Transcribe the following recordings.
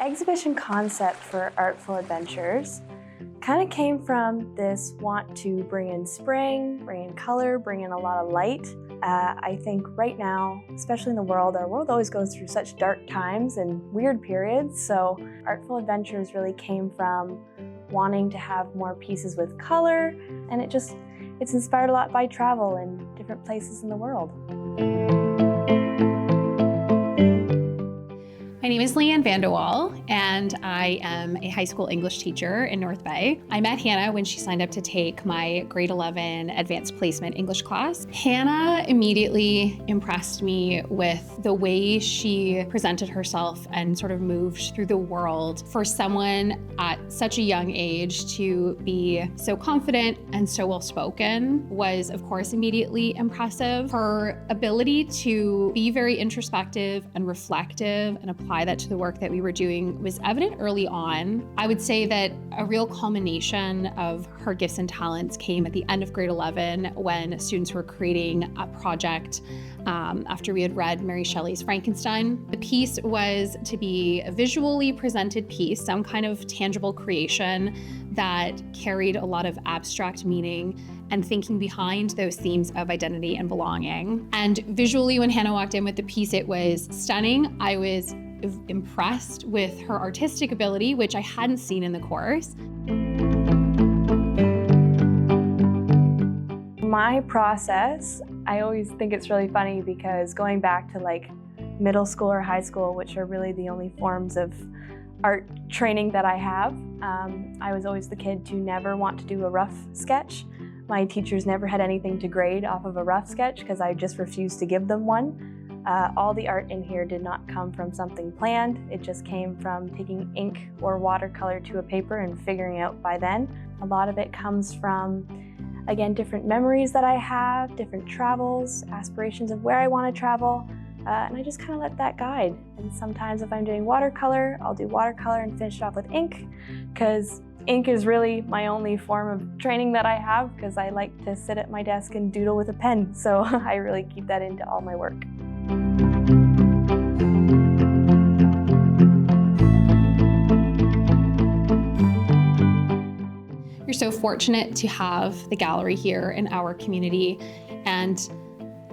exhibition concept for Artful Adventures kind of came from this want to bring in spring, bring in color, bring in a lot of light. I think right now, especially in the world, our world always goes through such dark times and weird periods, so Artful Adventures really came from wanting to have more pieces with color, and it's inspired a lot by travel and different places in the world. My name is Leanne Vanderwall, and I am a high school English teacher in North Bay. I met Hannnah when she signed up to take my grade 11 advanced placement English class. Hannnah immediately impressed me with the way she presented herself and sort of moved through the world. For someone at such a young age to be so confident and so well-spoken was, of course, immediately impressive. Her ability to be very introspective and reflective and apply that to the work that we were doing was evident early on. I would say that a real culmination of her gifts and talents came at the end of grade 11 when students were creating a project after we had read Mary Shelley's Frankenstein. The piece was to be a visually presented piece, some kind of tangible creation that carried a lot of abstract meaning and thinking behind those themes of identity and belonging. And visually, when Hannnah walked in with the piece, it was stunning. I was impressed with her artistic ability, which I hadn't seen in the course. My process, I always think it's really funny because going back to like middle school or high school, which are really the only forms of art training that I have, I was always the kid to never want to do a rough sketch. My teachers never had anything to grade off of a rough sketch because I just refused to give them one. All the art in here did not come from something planned. It just came from taking ink or watercolor to a paper and figuring out by then. A lot of it comes from, again, different memories that I have, different travels, aspirations of where I want to travel, and I just kind of let that guide. And sometimes if I'm doing watercolor, I'll do watercolor and finish it off with ink, because ink is really my only form of training that I have, because I like to sit at my desk and doodle with a pen, so I really keep that into all my work. We're so fortunate to have the gallery here in our community, and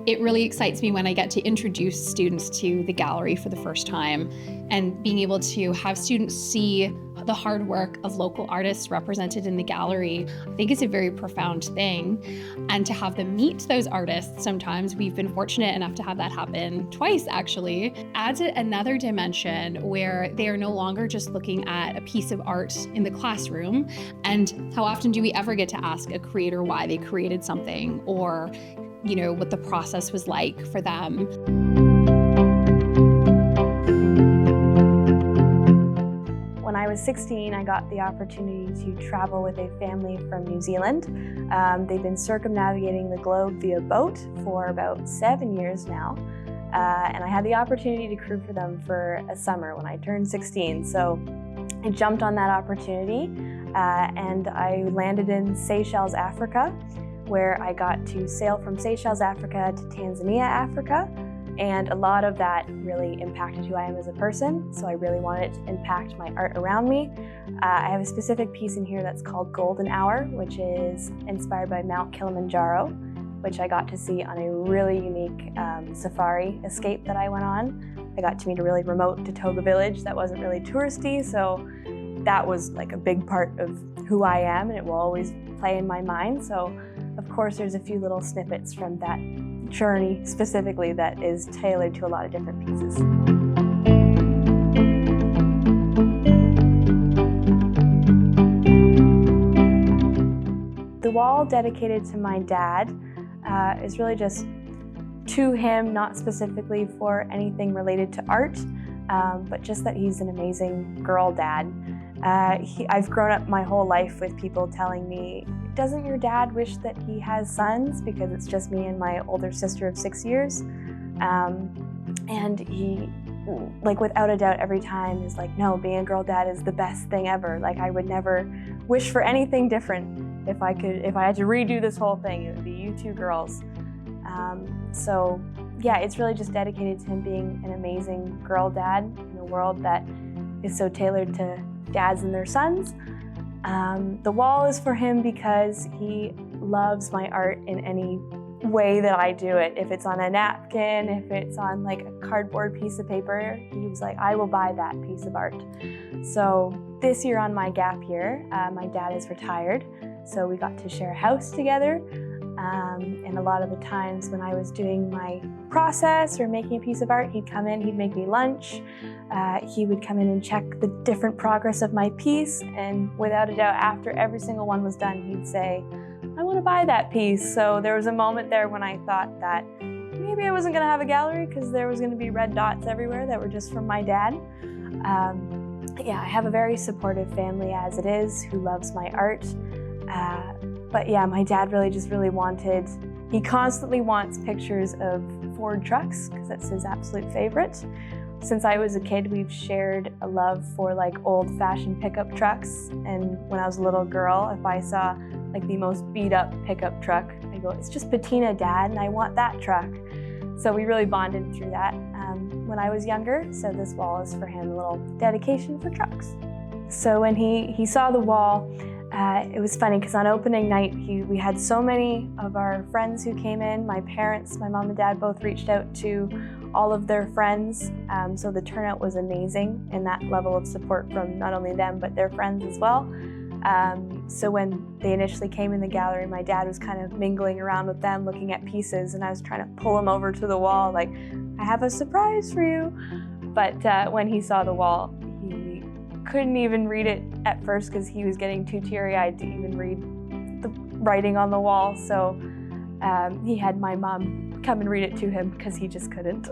it really excites me when I get to introduce students to the gallery for the first time, and being able to have students see the hard work of local artists represented in the gallery, I think is a very profound thing. And to have them meet those artists, sometimes we've been fortunate enough to have that happen twice actually, adds another dimension where they are no longer just looking at a piece of art in the classroom. And how often do we ever get to ask a creator why they created something, or what the process was like for them? When I was 16, I got the opportunity to travel with a family from New Zealand. They've been circumnavigating the globe via boat for about 7 years now. And I had the opportunity to crew for them for a summer when I turned 16. So I jumped on that opportunity and I landed in Seychelles, Africa, where I got to sail from Seychelles, Africa to Tanzania, Africa. And a lot of that really impacted who I am as a person, so I really wanted to impact my art around me. I have a specific piece in here that's called Golden Hour, which is inspired by Mount Kilimanjaro, which I got to see on a really unique safari escape that I went on. I got to meet a really remote Datoga village that wasn't really touristy, so that was like a big part of who I am, and it will always play in my mind. So of course there's a few little snippets from that journey specifically that is tailored to a lot of different pieces. The wall dedicated to my dad is really just to him, not specifically for anything related to art, but just that he's an amazing girl dad. I've grown up my whole life with people telling me, doesn't your dad wish that he has sons? Because it's just me and my older sister of 6 years. And he, like without a doubt every time, is like, no, being a girl dad is the best thing ever. Like I would never wish for anything different. If I had to redo this whole thing, it would be you two girls. So yeah, it's really just dedicated to him being an amazing girl dad in a world that is so tailored to dads and their sons. The wall is for him because he loves my art in any way that I do it. If it's on a napkin, if it's on like a cardboard piece of paper, he was like, I will buy that piece of art. So this year on my gap year, my dad is retired, so we got to share a house together. And a lot of the times when I was doing my process or making a piece of art, he'd come in, he'd make me lunch. He would come in and check the different progress of my piece, and without a doubt, after every single one was done, he'd say, I want to buy that piece. So there was a moment there when I thought that maybe I wasn't going to have a gallery because there was going to be red dots everywhere that were just from my dad. Yeah, I have a very supportive family as it is who loves my art. But yeah, my dad really wanted, he constantly wants pictures of Ford trucks because that's his absolute favorite. Since I was a kid, we've shared a love for like old-fashioned pickup trucks. And when I was a little girl, if I saw like the most beat up pickup truck, I go, it's just patina, Dad, and I want that truck. So we really bonded through that when I was younger. So this wall is for him, a little dedication for trucks. So when he saw the wall, it was funny because on opening night, we had so many of our friends who came in. My parents, my mom and dad both reached out to all of their friends. So the turnout was amazing, and that level of support from not only them, but their friends as well. So when they initially came in the gallery, my dad was kind of mingling around with them, looking at pieces, and I was trying to pull him over to the wall, like, I have a surprise for you. But when he saw the wall, he couldn't even read it at first because he was getting too teary-eyed to even read the writing on the wall. So he had my mom come and read it to him because he just couldn't.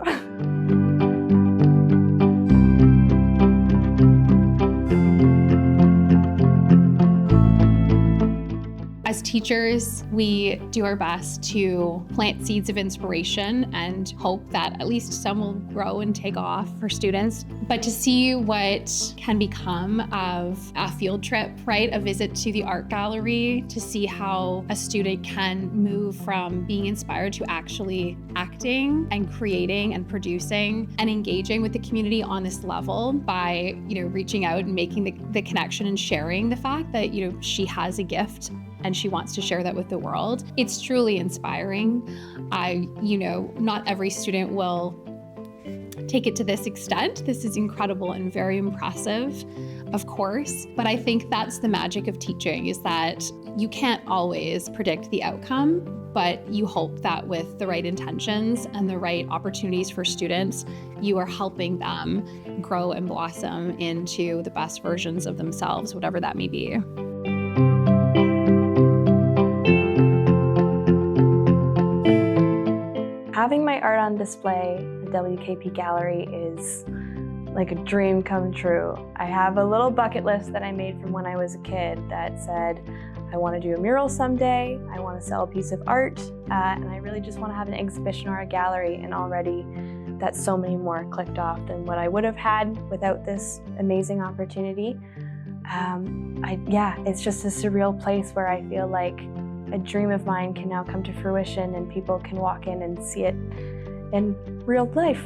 As teachers, we do our best to plant seeds of inspiration and hope that at least some will grow and take off for students. But to see what can become of a field trip, right? A visit to the art gallery, to see how a student can move from being inspired to actually acting and creating and producing and engaging with the community on this level by, reaching out and making the connection and sharing the fact that, she has a gift and she wants to share that with the world. It's truly inspiring. Not every student will take it to this extent. This is incredible and very impressive, of course. But I think that's the magic of teaching, is that you can't always predict the outcome, but you hope that with the right intentions and the right opportunities for students, you are helping them grow and blossom into the best versions of themselves, whatever that may be. Having my art on display at the WKP Gallery is like a dream come true. I have a little bucket list that I made from when I was a kid that said, I want to do a mural someday, I want to sell a piece of art, and I really just want to have an exhibition or a gallery, and already that's so many more clicked off than what I would have had without this amazing opportunity. It's just a surreal place where I feel like a dream of mine can now come to fruition and people can walk in and see it in real life.